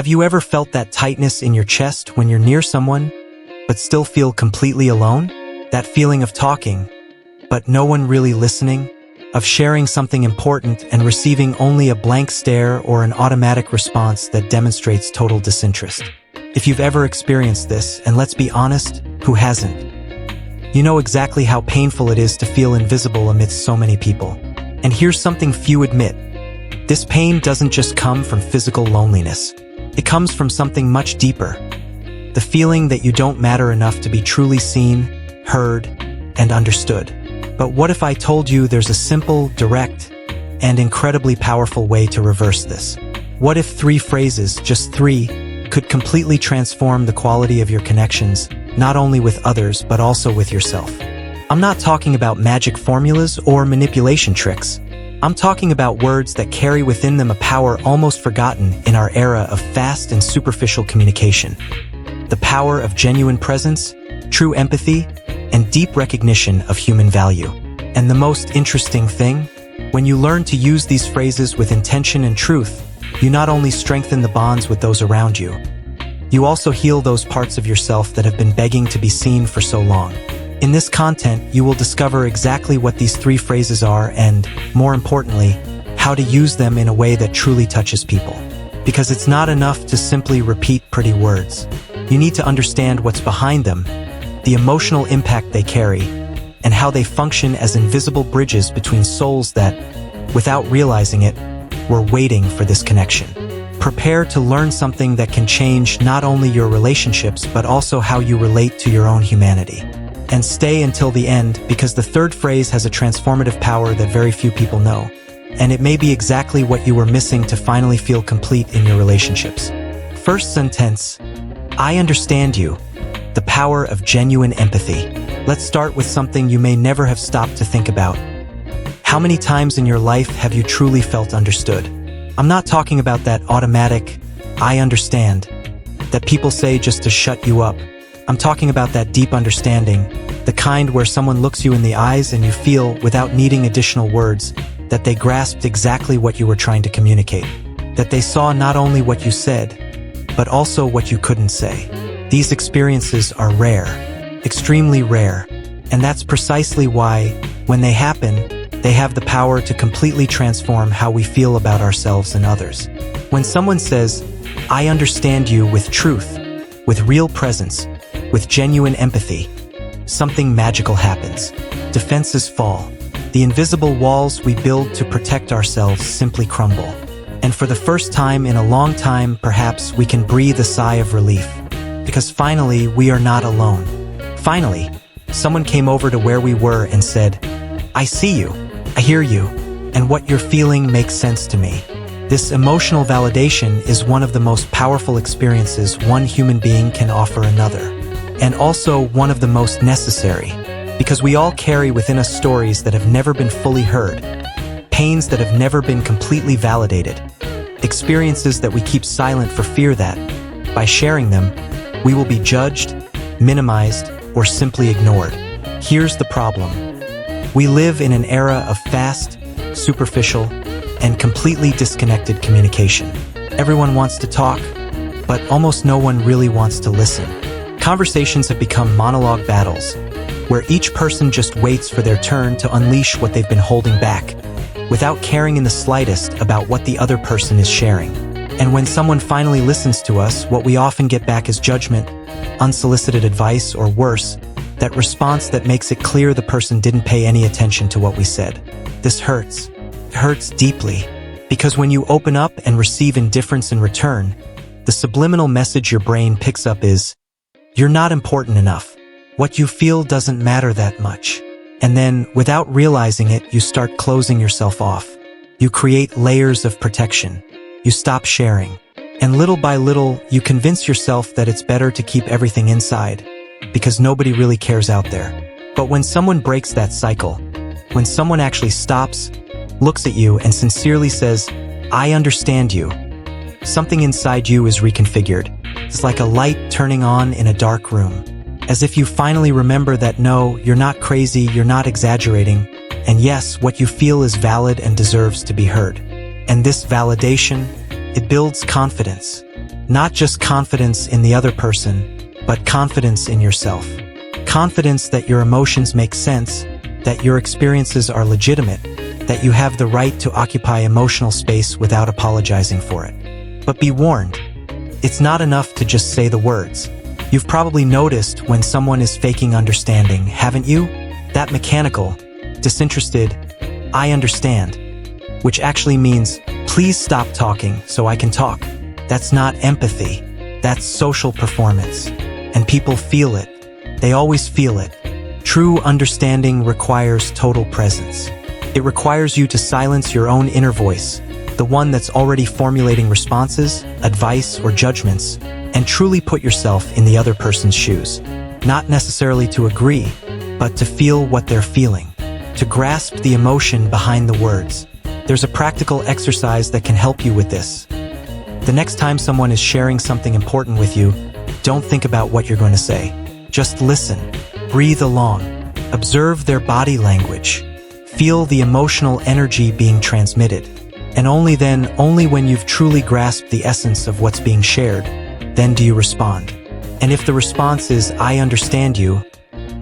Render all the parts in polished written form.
Have you ever felt that tightness in your chest when you're near someone, but still feel completely alone? That feeling of talking, but no one really listening? Of sharing something important and receiving only a blank stare or an automatic response that demonstrates total disinterest? If you've ever experienced this, and let's be honest, who hasn't? You know exactly how painful it is to feel invisible amidst so many people. And here's something few admit. This pain doesn't just come from physical loneliness. It comes from something much deeper. The feeling that you don't matter enough to be truly seen, heard, and understood. But what if I told you there's a simple, direct, and incredibly powerful way to reverse this? What if 3 phrases, just 3, could completely transform the quality of your connections, not only with others, but also with yourself? I'm not talking about magic formulas or manipulation tricks. I'm talking about words that carry within them a power almost forgotten in our era of fast and superficial communication. The power of genuine presence, true empathy, and deep recognition of human value. And the most interesting thing, when you learn to use these phrases with intention and truth, you not only strengthen the bonds with those around you, you also heal those parts of yourself that have been begging to be seen for so long. In this content, you will discover exactly what these 3 phrases are and, more importantly, how to use them in a way that truly touches people. Because it's not enough to simply repeat pretty words. You need to understand what's behind them, the emotional impact they carry, and how they function as invisible bridges between souls that, without realizing it, were waiting for this connection. Prepare to learn something that can change not only your relationships but also how you relate to your own humanity. And stay until the end, because the 3rd phrase has a transformative power that very few people know. And it may be exactly what you were missing to finally feel complete in your relationships. First sentence, I understand you. The power of genuine empathy. Let's start with something you may never have stopped to think about. How many times in your life have you truly felt understood? I'm not talking about that automatic, I understand, that people say just to shut you up. I'm talking about that deep understanding, the kind where someone looks you in the eyes and you feel, without needing additional words, that they grasped exactly what you were trying to communicate. That they saw not only what you said, but also what you couldn't say. These experiences are rare, extremely rare, and that's precisely why, when they happen, they have the power to completely transform how we feel about ourselves and others. When someone says, I understand you with truth, with real presence, with genuine empathy, something magical happens. Defenses fall. The invisible walls we build to protect ourselves simply crumble. And for the first time in a long time, perhaps we can breathe a sigh of relief. Because finally, we are not alone. Finally, someone came over to where we were and said, I see you, I hear you, and what you're feeling makes sense to me. This emotional validation is one of the most powerful experiences one human being can offer another. And also one of the most necessary, because we all carry within us stories that have never been fully heard, pains that have never been completely validated, experiences that we keep silent for fear that, by sharing them, we will be judged, minimized, or simply ignored. Here's the problem. We live in an era of fast, superficial, and completely disconnected communication. Everyone wants to talk, but almost no one really wants to listen. Conversations have become monologue battles, where each person just waits for their turn to unleash what they've been holding back, without caring in the slightest about what the other person is sharing. And when someone finally listens to us, what we often get back is judgment, unsolicited advice, or worse, that response that makes it clear the person didn't pay any attention to what we said. This hurts. It hurts deeply, because when you open up and receive indifference in return, the subliminal message your brain picks up is, you're not important enough. What you feel doesn't matter that much. And then, without realizing it, you start closing yourself off. You create layers of protection. You stop sharing. And little by little, you convince yourself that it's better to keep everything inside, because nobody really cares out there. But when someone breaks that cycle, when someone actually stops, looks at you, and sincerely says, I understand you, something inside you is reconfigured. It's like a light turning on in a dark room. As if you finally remember that no, you're not crazy, you're not exaggerating, and yes, what you feel is valid and deserves to be heard. And this validation, it builds confidence. Not just confidence in the other person, but confidence in yourself. Confidence that your emotions make sense, that your experiences are legitimate, that you have the right to occupy emotional space without apologizing for it. But be warned, it's not enough to just say the words. You've probably noticed when someone is faking understanding, haven't you? That mechanical, disinterested, "I understand," which actually means, "Please stop talking so I can talk." That's not empathy. That's social performance. And people feel it. They always feel it. True understanding requires total presence. It requires you to silence your own inner voice, the one that's already formulating responses, advice, or judgments, and truly put yourself in the other person's shoes. Not necessarily to agree, but to feel what they're feeling, to grasp the emotion behind the words. There's a practical exercise that can help you with this. The next time someone is sharing something important with you, don't think about what you're going to say. Just listen, breathe along, observe their body language, feel the emotional energy being transmitted. And only then, only when you've truly grasped the essence of what's being shared, then do you respond. And if the response is, "I understand you,"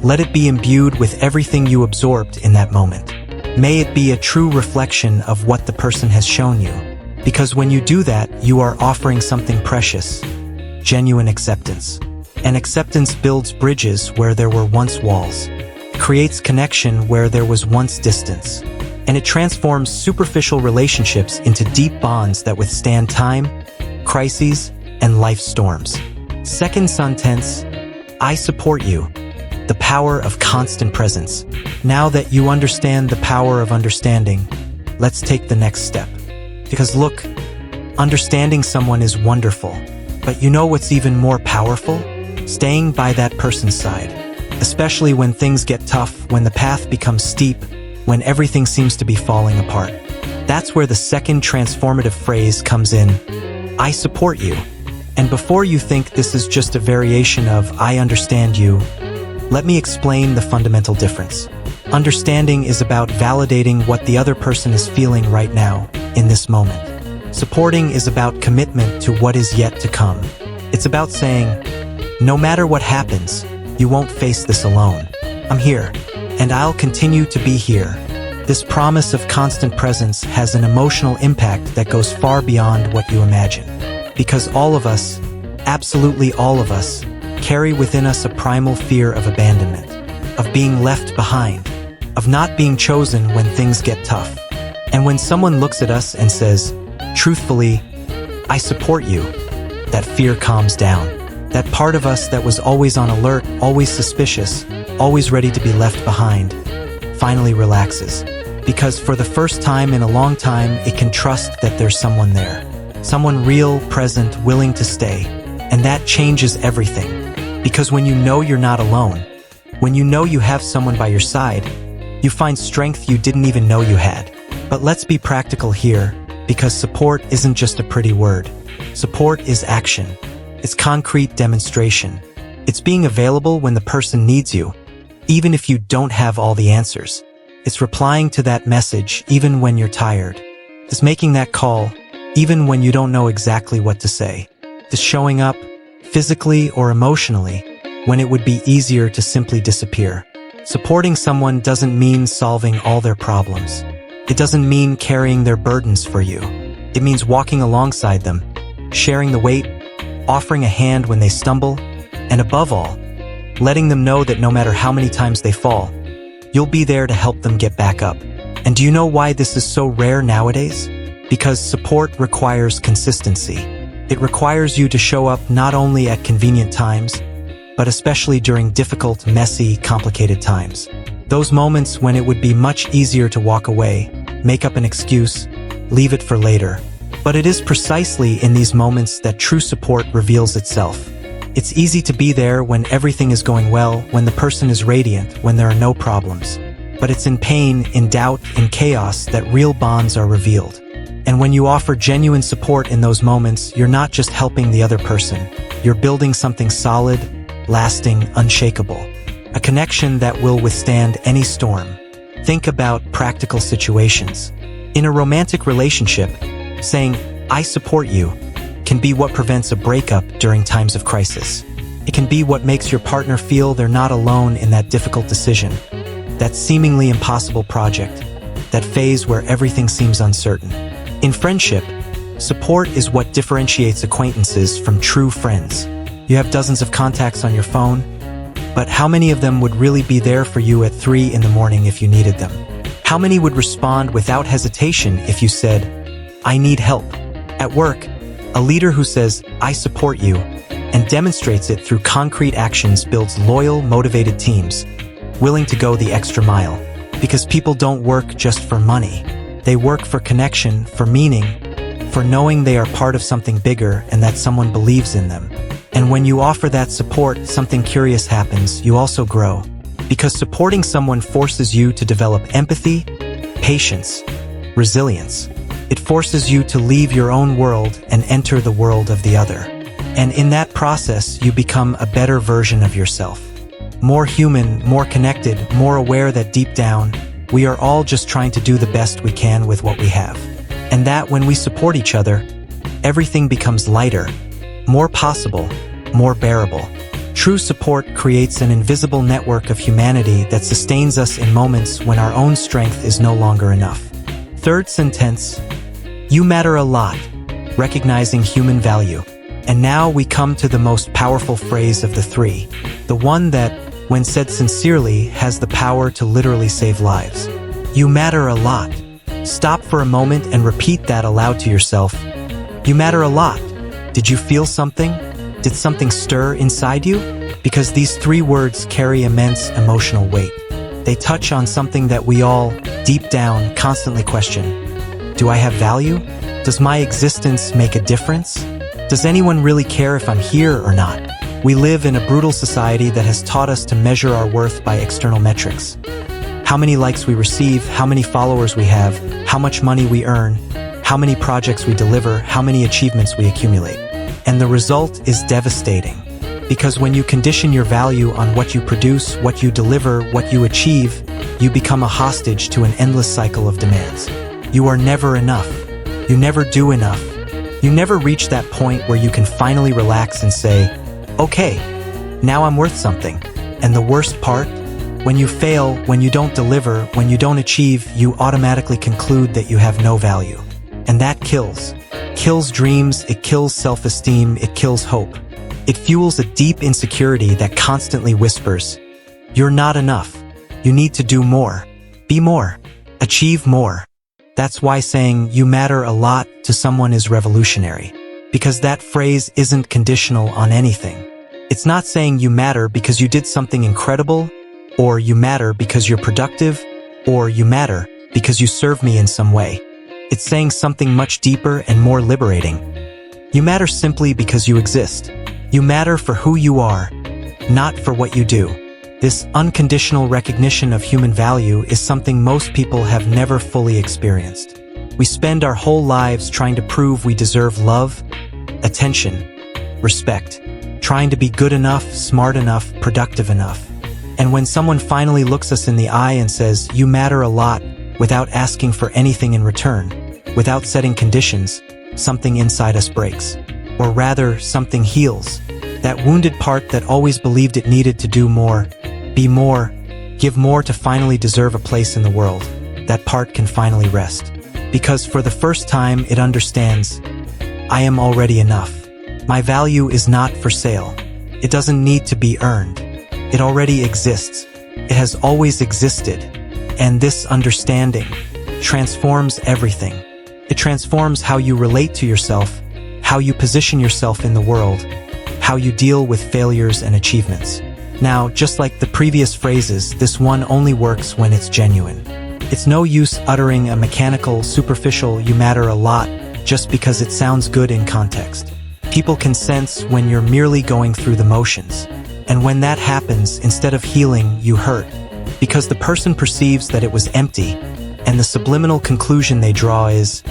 let it be imbued with everything you absorbed in that moment. May it be a true reflection of what the person has shown you. Because when you do that, you are offering something precious, genuine acceptance. And acceptance builds bridges where there were once walls, creates connection where there was once distance, and it transforms superficial relationships into deep bonds that withstand time, crises, and life storms. Second sentence, "I support you." The power of constant presence. Now that you understand the power of understanding, let's take the next step. Because look, understanding someone is wonderful, but you know what's even more powerful? Staying by that person's side. Especially when things get tough, when the path becomes steep, when everything seems to be falling apart. That's where the second transformative phrase comes in, "I support you." And before you think this is just a variation of "I understand you," let me explain the fundamental difference. Understanding is about validating what the other person is feeling right now, in this moment. Supporting is about commitment to what is yet to come. It's about saying, "No matter what happens, you won't face this alone. I'm here, and I'll continue to be here." This promise of constant presence has an emotional impact that goes far beyond what you imagine. Because all of us, absolutely all of us, carry within us a primal fear of abandonment, of being left behind, of not being chosen when things get tough. And when someone looks at us and says, truthfully, "I support you," that fear calms down. That part of us that was always on alert, always suspicious, always ready to be left behind, finally relaxes. Because for the first time in a long time, it can trust that there's someone there. Someone real, present, willing to stay. And that changes everything. Because when you know you're not alone, when you know you have someone by your side, you find strength you didn't even know you had. But let's be practical here, because support isn't just a pretty word. Support is action. It's concrete demonstration. It's being available when the person needs you, even if you don't have all the answers. It's replying to that message even when you're tired. It's making that call even when you don't know exactly what to say. It's showing up, physically or emotionally, when it would be easier to simply disappear. Supporting someone doesn't mean solving all their problems. It doesn't mean carrying their burdens for you. It means walking alongside them, sharing the weight, offering a hand when they stumble, and above all, letting them know that no matter how many times they fall, you'll be there to help them get back up. And do you know why this is so rare nowadays? Because support requires consistency. It requires you to show up not only at convenient times, but especially during difficult, messy, complicated times. Those moments when it would be much easier to walk away, make up an excuse, leave it for later. But it is precisely in these moments that true support reveals itself. It's easy to be there when everything is going well, when the person is radiant, when there are no problems. But it's in pain, in doubt, in chaos that real bonds are revealed. And when you offer genuine support in those moments, you're not just helping the other person. You're building something solid, lasting, unshakable. A connection that will withstand any storm. Think about practical situations. In a romantic relationship, saying, "I support you," can be what prevents a breakup during times of crisis. It can be what makes your partner feel they're not alone in that difficult decision, that seemingly impossible project, that phase where everything seems uncertain. In friendship, support is what differentiates acquaintances from true friends. You have dozens of contacts on your phone, but how many of them would really be there for you at 3 in the morning if you needed them? How many would respond without hesitation if you said, "I need help"? At work, a leader who says, "I support you," and demonstrates it through concrete actions builds loyal, motivated teams, willing to go the extra mile. Because people don't work just for money. They work for connection, for meaning, for knowing they are part of something bigger and that someone believes in them. And when you offer that support, something curious happens. You also grow. Because supporting someone forces you to develop empathy, patience, resilience. It forces you to leave your own world and enter the world of the other. And in that process, you become a better version of yourself. More human, more connected, more aware that deep down, we are all just trying to do the best we can with what we have. And that when we support each other, everything becomes lighter, more possible, more bearable. True support creates an invisible network of humanity that sustains us in moments when our own strength is no longer enough. Third sentence, you matter a lot, recognizing human value. And now we come to the most powerful phrase of the three, the one that, when said sincerely, has the power to literally save lives. You matter a lot. Stop for a moment and repeat that aloud to yourself. You matter a lot. Did you feel something? Did something stir inside you? Because these 3 words carry immense emotional weight. They touch on something that we all, deep down, constantly question. Do I have value? Does my existence make a difference? Does anyone really care if I'm here or not? We live in a brutal society that has taught us to measure our worth by external metrics. How many likes we receive, how many followers we have, how much money we earn, how many projects we deliver, how many achievements we accumulate. And the result is devastating. Because when you condition your value on what you produce, what you deliver, what you achieve, you become a hostage to an endless cycle of demands. You are never enough. You never do enough. You never reach that point where you can finally relax and say, okay, now I'm worth something. And the worst part? When you fail, when you don't deliver, when you don't achieve, you automatically conclude that you have no value. And that kills. Kills dreams, it kills self-esteem, it kills hope. It fuels a deep insecurity that constantly whispers, you're not enough. You need to do more. Be more. Achieve more. That's why saying you matter a lot to someone is revolutionary. Because that phrase isn't conditional on anything. It's not saying you matter because you did something incredible, or you matter because you're productive, or you matter because you serve me in some way. It's saying something much deeper and more liberating. You matter simply because you exist. You matter for who you are, not for what you do. This unconditional recognition of human value is something most people have never fully experienced. We spend our whole lives trying to prove we deserve love, attention, respect, trying to be good enough, smart enough, productive enough. And when someone finally looks us in the eye and says, you matter a lot, without asking for anything in return, without setting conditions, something inside us breaks. Or rather, something heals. That wounded part that always believed it needed to do more, be more, give more to finally deserve a place in the world. That part can finally rest. Because for the first time, it understands, I am already enough. My value is not for sale. It doesn't need to be earned. It already exists. It has always existed. And this understanding transforms everything. It transforms how you relate to yourself, how you position yourself in the world, how you deal with failures and achievements. Now, just like the previous phrases, this one only works when it's genuine. It's no use uttering a mechanical, superficial, you matter a lot, just because it sounds good in context. People can sense when you're merely going through the motions. And when that happens, instead of healing, you hurt. Because the person perceives that it was empty, and the subliminal conclusion they draw is,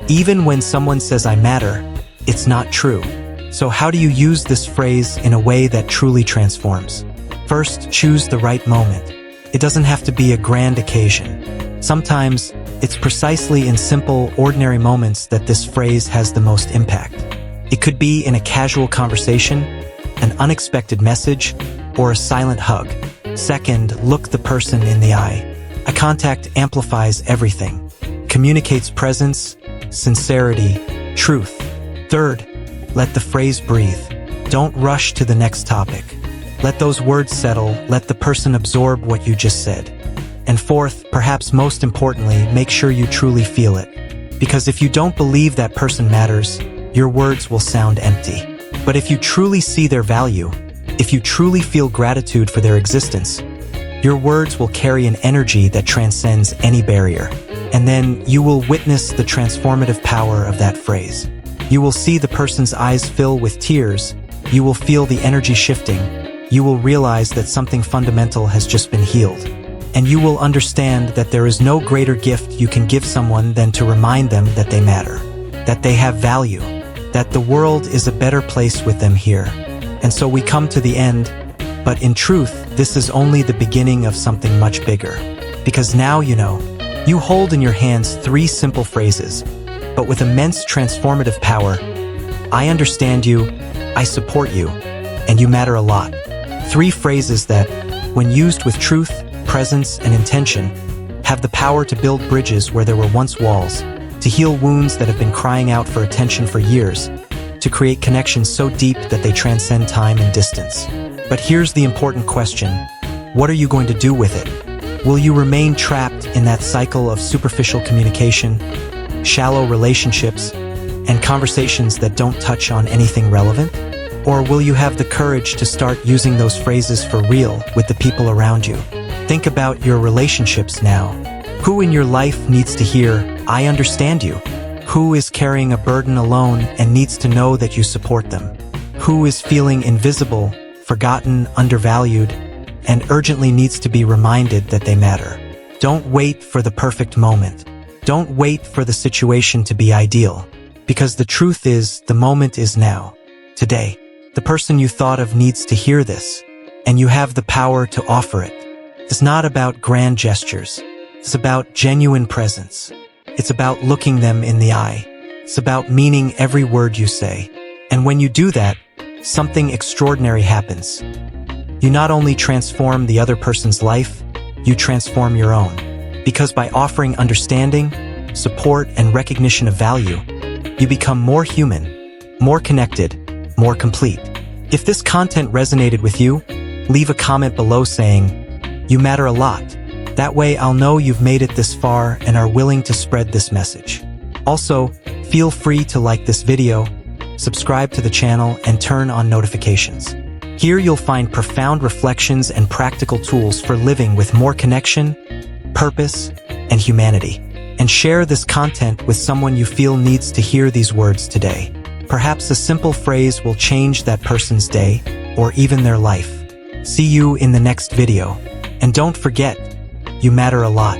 even when someone says I matter, it's not true. So how do you use this phrase in a way that truly transforms? First, choose the right moment. It doesn't have to be a grand occasion. Sometimes, it's precisely in simple, ordinary moments that this phrase has the most impact. It could be in a casual conversation, an unexpected message, or a silent hug. Second, look the person in the eye. Eye contact amplifies everything. Communicates presence, sincerity, truth. Third, let the phrase breathe. Don't rush to the next topic. Let those words settle, let the person absorb what you just said. And fourth, perhaps most importantly, make sure you truly feel it. Because if you don't believe that person matters, your words will sound empty. But if you truly see their value, if you truly feel gratitude for their existence, your words will carry an energy that transcends any barrier. And then you will witness the transformative power of that phrase. You will see the person's eyes fill with tears. You will feel the energy shifting. You will realize that something fundamental has just been healed. And you will understand that there is no greater gift you can give someone than to remind them that they matter, that they have value, that the world is a better place with them here. And so we come to the end, but in truth, this is only the beginning of something much bigger. Because now you know, you hold in your hands 3 simple phrases, but with immense transformative power. I understand you, I support you, and you matter a lot. 3 phrases that, when used with truth, presence, and intention, have the power to build bridges where there were once walls, to heal wounds that have been crying out for attention for years, to create connections so deep that they transcend time and distance. But here's the important question. What are you going to do with it? Will you remain trapped in that cycle of superficial communication, shallow relationships, and conversations that don't touch on anything relevant? Or will you have the courage to start using those phrases for real with the people around you? Think about your relationships now. Who in your life needs to hear, I understand you? Who is carrying a burden alone and needs to know that you support them? Who is feeling invisible, forgotten, undervalued, and urgently needs to be reminded that they matter? Don't wait for the perfect moment. Don't wait for the situation to be ideal. Because the truth is, the moment is now. Today. The person you thought of needs to hear this, and you have the power to offer it. It's not about grand gestures. It's about genuine presence. It's about looking them in the eye. It's about meaning every word you say. And when you do that, something extraordinary happens. You not only transform the other person's life, you transform your own. Because by offering understanding, support, and recognition of value, you become more human, more connected, more complete. If this content resonated with you, leave a comment below saying, "You matter a lot." That way I'll know you've made it this far and are willing to spread this message. Also, feel free to like this video, subscribe to the channel, and turn on notifications. Here you'll find profound reflections and practical tools for living with more connection, purpose, and humanity. And share this content with someone you feel needs to hear these words today. Perhaps a simple phrase will change that person's day or even their life. See you in the next video. And don't forget, you matter a lot.